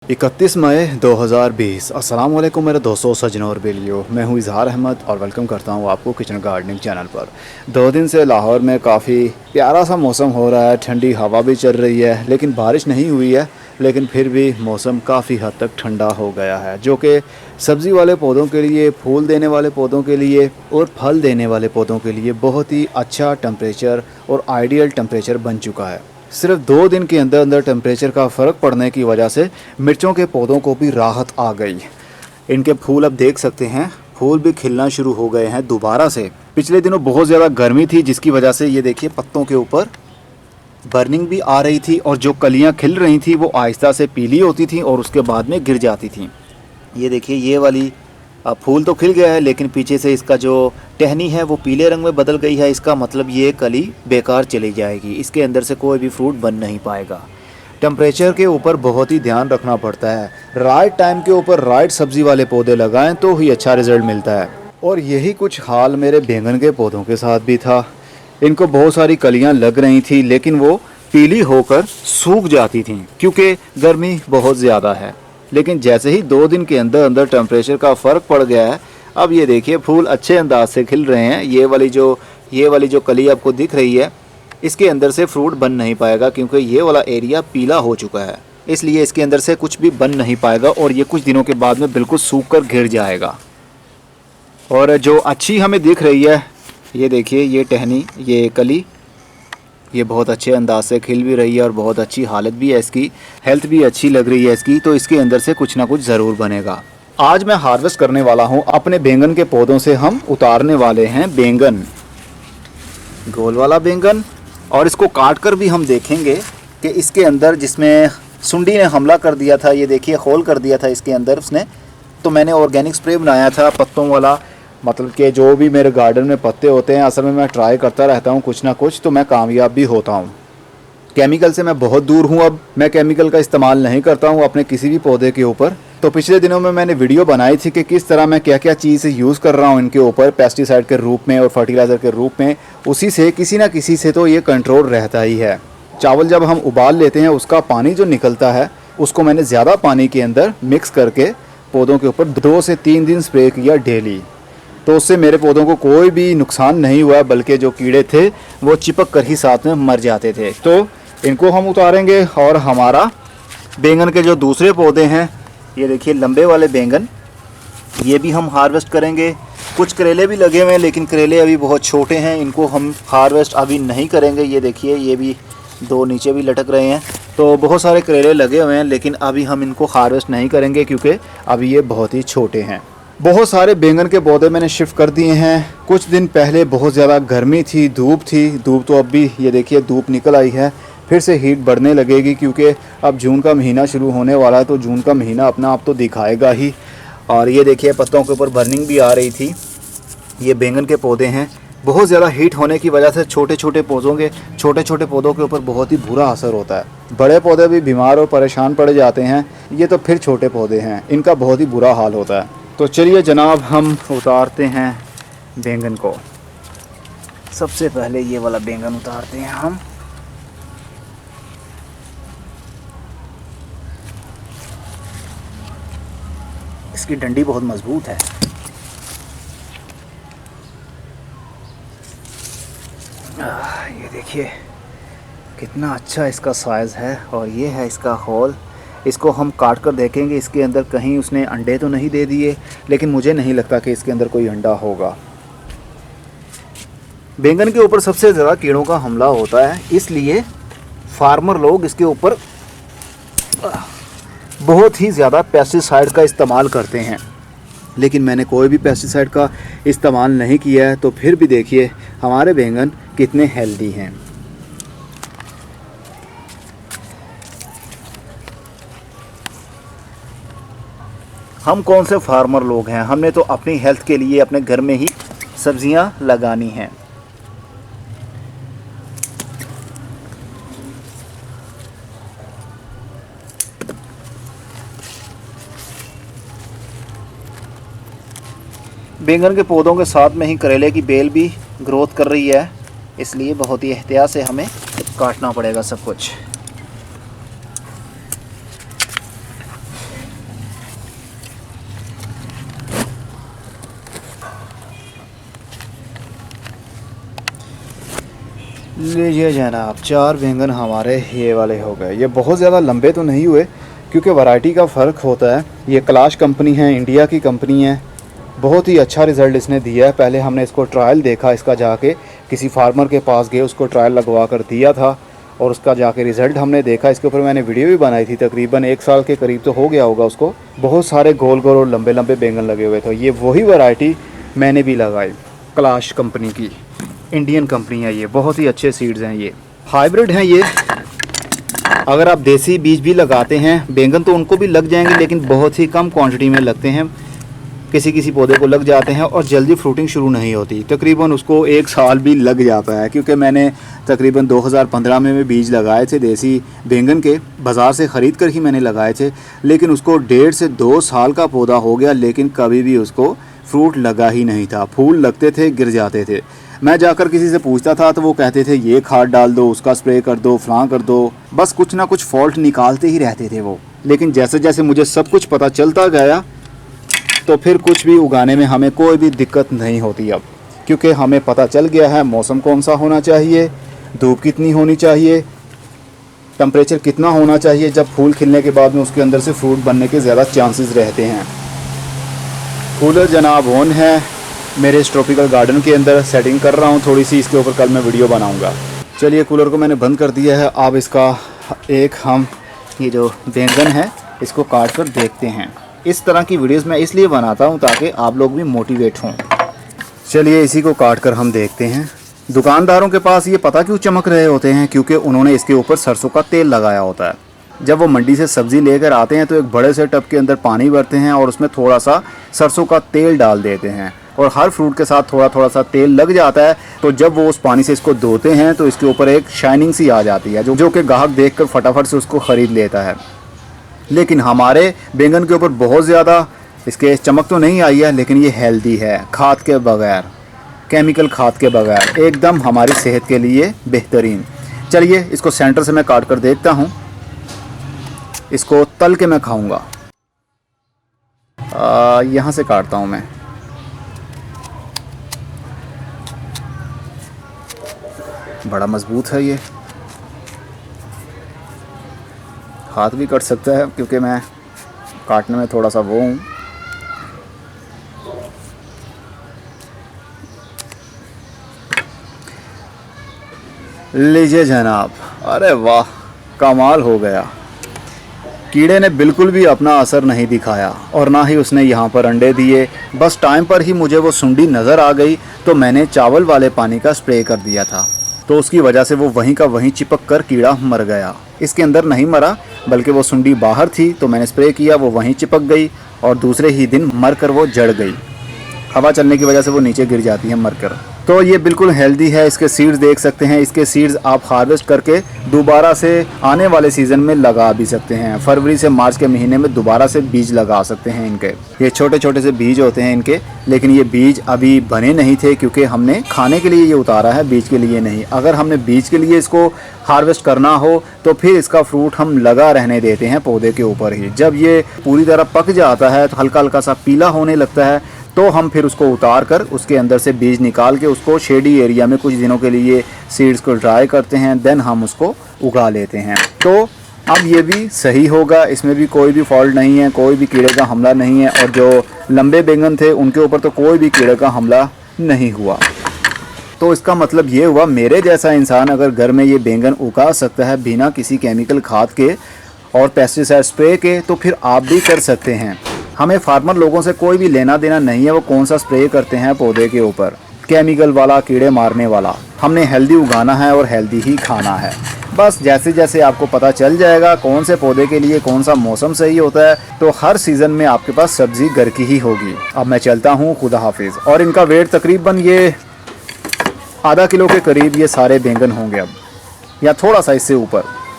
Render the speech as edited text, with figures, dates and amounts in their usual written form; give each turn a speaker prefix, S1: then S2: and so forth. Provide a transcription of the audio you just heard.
S1: 31 मई 2020। अस्सलाम वालेकुम मेरे दोस्तों, सज्जनों और बेलियो। मैं हूँ इजहार अहमद और वेलकम करता हूँ आपको किचन गार्डनिंग चैनल पर। 2 दिन से लाहौर में काफ़ी प्यारा सा मौसम हो रहा है, ठंडी हवा भी चल रही है, लेकिन बारिश नहीं हुई है। लेकिन फिर भी मौसम काफ़ी हद तक ठंडा हो गया है, जो कि सब्ज़ी वाले पौधों के लिए, फूल देने वाले पौधों के लिए और फल देने वाले पौधों के लिए बहुत ही अच्छा टेम्परेचर और आइडियल टेम्परेचर बन चुका है। सिर्फ 2 दिन के अंदर अंदर टेम्परेचर का फ़र्क पड़ने की वजह से मिर्चों के पौधों को भी राहत आ गई। इनके फूल अब देख सकते हैं, फूल भी खिलना शुरू हो गए हैं दोबारा से। पिछले दिनों बहुत ज़्यादा गर्मी थी, जिसकी वजह से ये देखिए पत्तों के ऊपर बर्निंग भी आ रही थी और जो कलियां खिल रही थी वो आहिस्ता से पीली होती थी और उसके बाद में गिर जाती थी। ये देखिए ये वाली फूल तो खिल गया है, लेकिन पीछे से इसका जो टहनी है वो पीले रंग में बदल गई है। इसका मतलब ये कली बेकार चली जाएगी, इसके अंदर से कोई भी फ्रूट बन नहीं पाएगा। टेम्परेचर के ऊपर बहुत ही ध्यान रखना पड़ता है। राइट टाइम के ऊपर राइट सब्ज़ी वाले पौधे लगाएं तो ही अच्छा रिज़ल्ट मिलता है। और यही कुछ हाल मेरे बैंगन के पौधों के साथ भी था। इनको बहुत सारी कलियां लग रही थी, लेकिन वो पीली होकर सूख जाती थीं क्योंकि गर्मी बहुत ज़्यादा है। लेकिन जैसे ही 2 दिन के अंदर अंदर टेम्परेचर का फ़र्क पड़ गया है, अब ये देखिए फूल अच्छे अंदाज से खिल रहे हैं। ये वाली जो कली आपको दिख रही है, इसके अंदर से फ्रूट बन नहीं पाएगा क्योंकि ये वाला एरिया पीला हो चुका है, इसलिए इसके अंदर से कुछ भी बन नहीं पाएगा और ये कुछ दिनों के बाद में बिल्कुल सूख कर गिर जाएगा। और जो अच्छी हमें दिख रही है, ये देखिए ये टहनी, ये कली, ये बहुत अच्छे अंदाज से खिल भी रही है और बहुत अच्छी हालत भी है इसकी, हेल्थ भी अच्छी लग रही है इसकी, तो इसके अंदर से कुछ ना कुछ ज़रूर बनेगा। आज मैं हार्वेस्ट करने वाला हूँ अपने बैंगन के पौधों से। हम उतारने वाले हैं बैंगन, गोल वाला बैंगन, और इसको काट कर भी हम देखेंगे कि इसके अंदर, जिसमें सुंडी ने हमला कर दिया था, ये देखिए होल कर दिया था इसके अंदर उसने, तो मैंने ऑर्गेनिक स्प्रे बनाया था पत्तों वाला। मतलब कि जो भी मेरे गार्डन में पत्ते होते हैं, असल में मैं ट्राई करता रहता हूँ कुछ ना कुछ, तो मैं कामयाब भी होता हूँ। केमिकल से मैं बहुत दूर हूँ, अब मैं केमिकल का इस्तेमाल नहीं करता हूँ अपने किसी भी पौधे के ऊपर। तो पिछले दिनों में मैंने वीडियो बनाई थी कि किस तरह मैं क्या क्या चीज़ यूज़ कर रहा हूँ इनके ऊपर, पेस्टिसाइड के रूप में और फर्टिलाइज़र के रूप में। उसी से किसी ना किसी से तो ये कंट्रोल रहता ही है। चावल जब हम उबाल लेते हैं, उसका पानी जो निकलता है, उसको मैंने ज़्यादा पानी के अंदर मिक्स करके पौधों के ऊपर 2 से 3 दिन स्प्रे किया डेली। तो उससे मेरे पौधों को कोई भी नुकसान नहीं हुआ, बल्कि जो कीड़े थे वो चिपक कर ही साथ में मर जाते थे। तो इनको हम उतारेंगे और हमारा बैंगन के जो दूसरे पौधे हैं, ये देखिए लंबे वाले बैंगन, ये भी हम हार्वेस्ट करेंगे। कुछ करेले भी लगे हुए हैं, लेकिन करेले अभी बहुत छोटे हैं, इनको हम हार्वेस्ट अभी नहीं करेंगे। ये देखिए ये भी 2 नीचे भी लटक रहे हैं। तो बहुत सारे करेले लगे हुए हैं, लेकिन अभी हम इनको हार्वेस्ट नहीं करेंगे क्योंकि अभी ये बहुत ही छोटे हैं। बहुत सारे बैंगन के पौधे मैंने शिफ्ट कर दिए हैं। कुछ दिन पहले बहुत ज़्यादा गर्मी थी, धूप थी, धूप तो अब भी ये देखिए धूप निकल आई है। फिर से हीट बढ़ने लगेगी क्योंकि अब जून का महीना शुरू होने वाला है, तो जून का महीना अपना आप तो दिखाएगा ही। और ये देखिए पत्तों के ऊपर बर्निंग भी आ रही थी। ये बैंगन के पौधे हैं, बहुत ज़्यादा हीट होने की वजह से छोटे छोटे पौधों के ऊपर बहुत ही बुरा असर होता है। बड़े पौधे भी बीमार और परेशान पड़ जाते हैं, ये तो फिर छोटे पौधे हैं, इनका बहुत ही बुरा हाल होता है। तो चलिए जनाब, हम उतारते हैं बैंगन को। सबसे पहले ये वाला बैंगन उतारते हैं हम। इसकी डंडी बहुत मजबूत है। ये देखिए कितना अच्छा इसका साइज़ है, और ये है इसका होल। इसको हम काट कर देखेंगे इसके अंदर कहीं उसने अंडे तो नहीं दे दिए, लेकिन मुझे नहीं लगता कि इसके अंदर कोई अंडा होगा। बैंगन के ऊपर सबसे ज़्यादा कीड़ों का हमला होता है, इसलिए फार्मर लोग इसके ऊपर बहुत ही ज़्यादा पेस्टिसाइड का इस्तेमाल करते हैं। लेकिन मैंने कोई भी पेस्टिसाइड का इस्तेमाल नहीं किया है, तो फिर भी देखिए हमारे बैंगन कितने हेल्दी हैं। हम कौन से फार्मर लोग हैं, हमने तो अपनी हेल्थ के लिए अपने घर में ही सब्जियां लगानी हैं। बैंगन के पौधों के साथ में ही करेले की बेल भी ग्रोथ कर रही है, इसलिए बहुत ही एहतियात से हमें काटना पड़ेगा सब कुछ। लीजिए जनाब, 4 बैंगन हमारे ये वाले हो गए। ये बहुत ज़्यादा लंबे तो नहीं हुए क्योंकि वैरायटी का फ़र्क होता है। ये कैलाश कंपनी है, इंडिया की कंपनी है। बहुत ही अच्छा रिज़ल्ट इसने दिया है। पहले हमने इसको ट्रायल देखा, इसका जाके किसी फार्मर के पास गए, उसको ट्रायल लगवा कर दिया था और उसका जाके रिज़ल्ट हमने देखा। इसके ऊपर मैंने वीडियो भी बनाई थी। तकरीबन 1 साल के करीब तो हो गया होगा उसको। बहुत सारे गोल गोल और लंबे लंबे बैंगन लगे हुए थे। ये वही वैरायटी मैंने भी लगाई, कैलाश कंपनी की, इंडियन कंपनी है ये। बहुत ही अच्छे सीड्स हैं, ये हाइब्रिड हैं ये। अगर आप देसी बीज भी लगाते हैं बैंगन तो उनको भी लग जाएंगे, लेकिन बहुत ही कम क्वांटिटी में लगते हैं। किसी किसी पौधे को लग जाते हैं और जल्दी फ्रूटिंग शुरू नहीं होती। तकरीबन उसको 1 साल भी लग जाता है, क्योंकि मैंने तकरीबन 2015 में बीज लगाए थे देसी बैंगन के, बाज़ार से ख़रीद कर ही मैंने लगाए थे। लेकिन उसको 1.5 से 2 साल का पौधा हो गया, लेकिन कभी भी उसको फ्रूट लगा ही नहीं था। फूल लगते थे, गिर जाते थे। मैं जाकर किसी से पूछता था तो वो कहते थे ये खाद डाल दो, उसका स्प्रे कर दो, फलां कर दो, बस कुछ ना कुछ फॉल्ट निकालते ही रहते थे वो। लेकिन जैसे जैसे मुझे सब कुछ पता चलता गया तो फिर कुछ भी उगाने में हमें कोई भी दिक्कत नहीं होती अब, क्योंकि हमें पता चल गया है मौसम कौन सा होना चाहिए, धूप कितनी होनी चाहिए, टेम्परेचर कितना होना चाहिए। जब फूल खिलने के बाद में उसके अंदर से फ्रूट बनने के ज़्यादा चांसेस रहते हैं। कूलर जनाब ऑन है मेरे इस ट्रॉपिकल गार्डन के अंदर। सेटिंग कर रहा हूँ थोड़ी सी, इसके ऊपर कल मैं वीडियो बनाऊँगा। चलिए कूलर को मैंने बंद कर दिया है। अब इसका हम ये जो बैंगन है इसको काट कर देखते हैं। इस तरह की वीडियोस मैं इसलिए बनाता हूँ ताकि आप लोग भी मोटिवेट हों। चलिए इसी को काट कर हम देखते हैं। दुकानदारों के पास ये पता क्यों चमक रहे होते हैं, क्योंकि उन्होंने इसके ऊपर सरसों का तेल लगाया होता है। जब वो मंडी से सब्ज़ी लेकर आते हैं तो एक बड़े से टब के अंदर पानी भरते हैं और उसमें थोड़ा सा सरसों का तेल डाल देते हैं, और हर फ्रूट के साथ थोड़ा थोड़ा सा तेल लग जाता है। तो जब वो उस पानी से इसको धोते हैं तो इसके ऊपर एक शाइनिंग सी आ जाती है, जो कि ग्राहक देखकर फटाफट से उसको ख़रीद लेता है। लेकिन हमारे बैंगन के ऊपर बहुत ज़्यादा इसके चमक तो नहीं आई है, लेकिन ये हेल्दी है, खाद के बगैर, केमिकल खाद के बगैर, एकदम हमारी सेहत के लिए बेहतरीन। चलिए इसको सेंटर से मैं काट कर देखता हूँ। इसको तल के मैं खाऊंगा। यहाँ से काटता हूँ मैं। बड़ा मजबूत है ये, हाथ भी कट सकता है क्योंकि मैं काटने में थोड़ा सा वो हूँ। लीजिए जनाब, अरे वाह, कमाल हो गया। कीड़े ने बिल्कुल भी अपना असर नहीं दिखाया और ना ही उसने यहाँ पर अंडे दिए। बस टाइम पर ही मुझे वो सुंडी नज़र आ गई तो मैंने चावल वाले पानी का स्प्रे कर दिया था, तो उसकी वजह से वो वहीं का वहीं चिपक कर कीड़ा मर गया। इसके अंदर नहीं मरा, बल्कि वो सुंडी बाहर थी तो मैंने स्प्रे किया, वो वहीं चिपक गई और दूसरे ही दिन मर कर वो जड़ गई। हवा चलने की वजह से वो नीचे गिर जाती है मरकर। तो ये बिल्कुल हेल्दी है। इसके सीड्स देख सकते हैं। इसके सीड्स आप हार्वेस्ट करके दोबारा से आने वाले सीज़न में लगा भी सकते हैं। फरवरी से मार्च के महीने में दोबारा से बीज लगा सकते हैं इनके। ये छोटे छोटे से बीज होते हैं इनके, लेकिन ये बीज अभी बने नहीं थे क्योंकि हमने खाने के लिए ये उतारा है, बीज के लिए नहीं। अगर हमने बीज के लिए इसको हार्वेस्ट करना हो तो फिर इसका फ्रूट हम लगा रहने देते हैं पौधे के ऊपर ही। जब ये पूरी तरह पक जाता है तो हल्का हल्का सा पीला होने लगता है, तो हम फिर उसको उतार कर उसके अंदर से बीज निकाल के उसको शेडी एरिया में कुछ दिनों के लिए सीड्स को ड्राई करते हैं, देन हम उसको उगा लेते हैं। तो अब ये भी सही होगा, इसमें भी कोई भी फॉल्ट नहीं है, कोई भी कीड़े का हमला नहीं है। और जो लंबे बैंगन थे उनके ऊपर तो कोई भी कीड़े का हमला नहीं हुआ। तो इसका मतलब ये हुआ मेरे जैसा इंसान अगर घर में ये बैंगन उगा सकता है बिना किसी केमिकल खाद के और पेस्टिसाइड स्प्रे के, तो फिर आप भी कर सकते हैं। हमें फार्मर लोगों से कोई भी लेना देना नहीं है वो कौन सा स्प्रे करते हैं पौधे के ऊपर, केमिकल वाला, कीड़े मारने वाला। हमने हेल्दी उगाना है और हेल्दी ही खाना है। बस जैसे जैसे आपको पता चल जाएगा कौन से पौधे के लिए कौन सा मौसम सही होता है, तो हर सीज़न में आपके पास सब्ज़ी घर की ही होगी। अब मैं चलता हूँ, खुदा हाफिज़। और इनका वेट तकरीबन ये आधा किलो के करीब ये सारे बैंगन होंगे अब, या थोड़ा सा इससे ऊपर।